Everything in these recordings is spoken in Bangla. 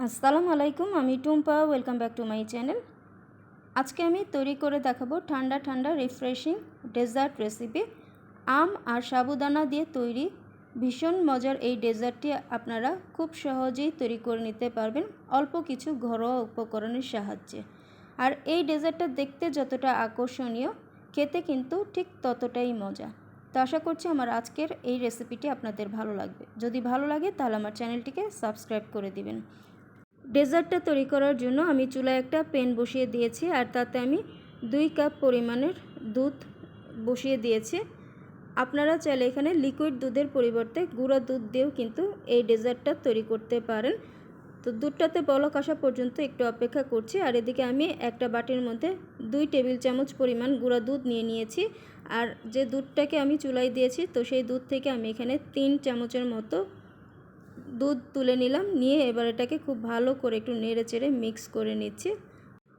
আসসালামু আলাইকুম, আমি Tumpa. Welcome back to my channel. আজকে আমি তৈরি করে দেখাবো ঠান্ডা ঠান্ডা রিফ্রেশিং ডেজার্ট রেসিপি। আম আর সাবুদানা দিয়ে তৈরি ভীষণ মজার এই ডেজার্টটি আপনারা খুব সহজেই তৈরি করে নিতে পারবেন অল্প কিছু ঘরোয়া উপকরণের সাহায্যে। আর এই ডেজার্টটা দেখতে যতটা আকর্ষণীয়, খেতে কিন্তু ঠিক ততটাই মজা। তো আশা করছি আমার আজকের এই রেসিপিটি আপনাদের ভালো লাগবে। যদি ভালো লাগে তাহলে আমার চ্যানেলটিকে সাবস্ক্রাইব করে দিবেন। ডেজার্টটা তৈরি করার জন্য আমি চুলায় একটা প্যান বসিয়ে দিয়েছি আর তাতে আমি 2 কাপ পরিমাণের দুধ বসিয়ে দিয়েছি। আপনারা চাইলে এখানে লিকুইড দুধের পরিবর্তে গুঁড়া দুধ দিয়েও কিন্তু এই ডেজার্টটা তৈরি করতে পারেন। তো দুধটাতে বলক আসা পর্যন্ত একটু অপেক্ষা করছি। আর এদিকে আমি একটা বাটির মধ্যে 2 টেবিল চামচ পরিমাণ গুঁড়া দুধ নিয়ে নিয়েছি। আর যে দুধটাকে আমি চুলায় দিয়েছি, তো সেই দুধ থেকে আমি এখানে 3 চামচের মতো দুধ তুলে নিলাম। নিয়ে এবার এটাকে খুব ভালো করে একটু নেড়ে চেড়ে মিক্স করে নিচ্ছি।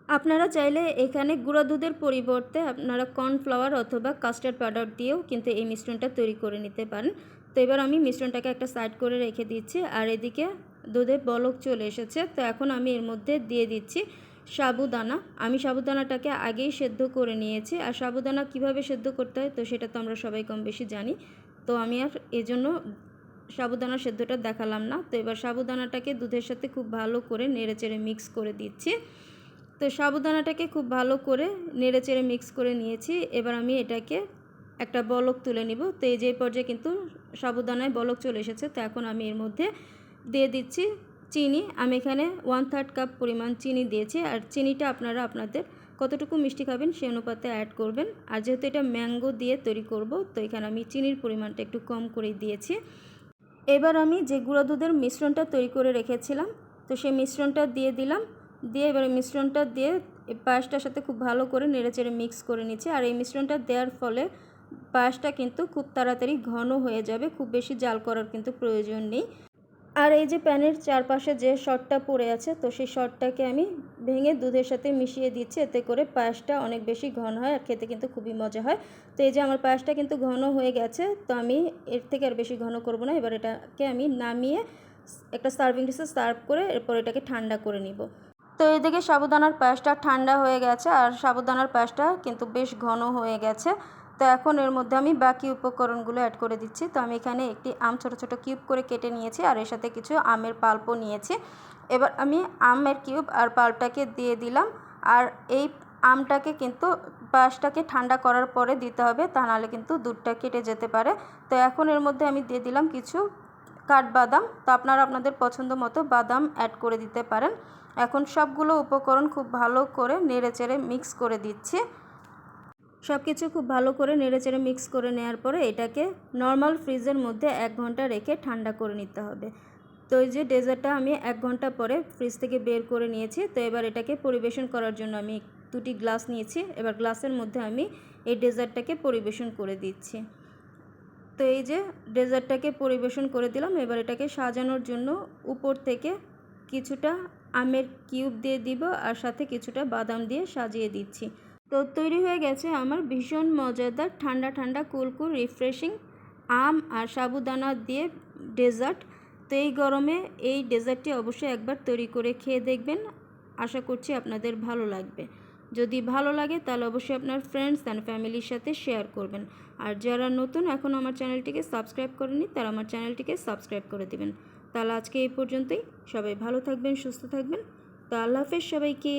আপনারা চাইলে এখানে গুঁড়া দুধের পরিবর্তে আপনারা কর্নফ্লাওয়ার অথবা কাস্টার্ড পাউডার দিয়েও কিন্তু এই মিশ্রণটা তৈরি করে নিতে পারেন। তো এবার আমি মিশ্রণটাকে একটা সাইড করে রেখে দিচ্ছি। আর এদিকে দুধে বলক চলে এসেছে। তো এখন আমি এর মধ্যে দিয়ে দিচ্ছি সাবুদানা। আমি সাবুদানাটাকে আগেই সেদ্ধ করে নিয়েছি। আর সাবুদানা কিভাবে সেদ্ধ করতে হয় তো সেটা তো আমরা সবাই কম বেশি জানি। তো আমি আর এজন্য সাবুদানা সেদ্ধটা দেখালাম না। তো এবার সাবুদানাটাকে দুধের সাথে খুব ভালো করে নেড়েচেড়ে মিক্স করে দিচ্ছি। তো সাবুদানাটাকে খুব ভালো করে নেড়েচেড়ে মিক্স করে নিয়েছি। এবার আমি এটাকে একটা বলক তুলে নিব। তো এই যে পর্যায়ে কিন্তু সাবুদানায় বলক চলে এসেছে। তো এখন আমি এর মধ্যে দিয়ে দিচ্ছি চিনি। আমি এখানে 1/3 কাপ পরিমাণ চিনি দিয়েছি। আর চিনিটা আপনারা আপনাদের কতটুকু মিষ্টি খাবেন সেই অনুপাতে অ্যাড করবেন। আর যেহেতু এটা ম্যাঙ্গো দিয়ে তৈরি করব, তো এখানে আমি চিনির পরিমাণটা একটু কম করে দিয়েছি। এবার আমি যে গুঁড়া দুধের মিশ্রণটা তৈরি করে রেখেছিলাম, তো সেই মিশ্রণটা দিয়ে দিলাম। দিয়ে এবার মিশ্রণটা দিয়ে পায়েসটার সাথে খুব ভালো করে নেড়েচেড়ে মিক্স করে নিচ্ছি। আর এই মিশ্রণটা দেওয়ার ফলে পায়েসটা কিন্তু খুব তাড়াতাড়ি ঘন হয়ে যাবে, খুব বেশি জাল করার কিন্তু প্রয়োজন নেই। আর এই যে প্যানের চারপাশে যে শটটা পড়ে আছে, তো সেই শটটাকে আমি ভেঙে দুধের সাথে মিশিয়ে দিচ্ছি। এতে করে পায়েসটা অনেক বেশি ঘন হয় আর খেতে কিন্তু খুবই মজা হয়। তো এই যে আমার পায়েসটা কিন্তু ঘন হয়ে গেছে। তো আমি এর থেকে আর বেশি ঘন করব না। এবার এটাকে আমি নামিয়ে একটা সার্ভিং ডিশে সার্ভ করে এরপর এটাকে ঠান্ডা করে নিব। তো এইদিকে সাবুদানার পায়েসটা ঠান্ডা হয়ে গেছে আর সাবুদানার পায়েসটা কিন্তু বেশ ঘন হয়ে গেছে। তো এখন এর মধ্যে আমি বাকি উপকরণগুলো অ্যাড করে দিচ্ছি। তো আমি এখানে একটি আম ছোট ছোট কিউব করে কেটে নিয়েছি আর এর সাথে কিছু আমের পাল্পও নিয়েছি। এবার আমি আমের কিউব আর পাল্পটাকে দিয়ে দিলাম। আর এই আমটাকে কিন্তু পায়েসটাকে ঠান্ডা করার পরে দিতে হবে, তা নাহলে কিন্তু দুধটা কেটে যেতে পারে। তো এখন এর মধ্যে আমি দিয়ে দিলাম কিছু কাঠবাদাম। তো আপনারা আপনাদের পছন্দ মতো বাদাম অ্যাড করে দিতে পারেন। এখন সবগুলো উপকরণ খুব ভালো করে নেড়েচেড়ে মিক্স করে দিচ্ছি। সব কিছু খুব ভালো করে নেড়েচেড়ে মিক্স করে নেওয়ার পরে এটাকে নর্মাল ফ্রিজের মধ্যে 1 ঘন্টা রেখে ঠান্ডা করে নিতে হবে। তো এই যে ডেজার্টটা আমি 1 ঘন্টা পরে ফ্রিজ থেকে বের করে নিয়েছি। তো এবার এটাকে পরিবেশন করার জন্য আমি 2টি গ্লাস নিয়েছি। এবার গ্লাসের মধ্যে আমি এই ডেজার্টটাকে পরিবেশন করে দিচ্ছি। তো এই যে ডেজার্টটাকে পরিবেশন করে দিলাম। এবার এটাকে সাজানোর জন্য উপর থেকে কিছুটা আমের কিউব দিয়ে দিব আর সাথে কিছুটা বাদাম দিয়ে সাজিয়ে দিচ্ছি। তো তৈরি হয়ে গেছে আমার ভীষণ মজাদার ঠান্ডা ঠান্ডা কুলকুল রিফ্রেশিং আম আর সাবুদানা দিয়ে ডেজার্ট। তো এই গরমে এই ডেজার্টটি অবশ্যই একবার তৈরি করে খেয়ে দেখবেন। আশা করছি আপনাদের ভালো লাগবে। যদি ভালো লাগে তাহলে অবশ্যই আপনার ফ্রেন্ডস অ্যান্ড ফ্যামিলির সাথে শেয়ার করবেন। আর যারা নতুন এখনও আমার চ্যানেলটিকে সাবস্ক্রাইব করেনি তারা আমার চ্যানেলটিকে সাবস্ক্রাইব করে দেবেন। তাহলে আজকে এই পর্যন্তই। সবাই ভালো থাকবেন, সুস্থ থাকবেন। তো আল্লাহ হাফেজ সবাইকে।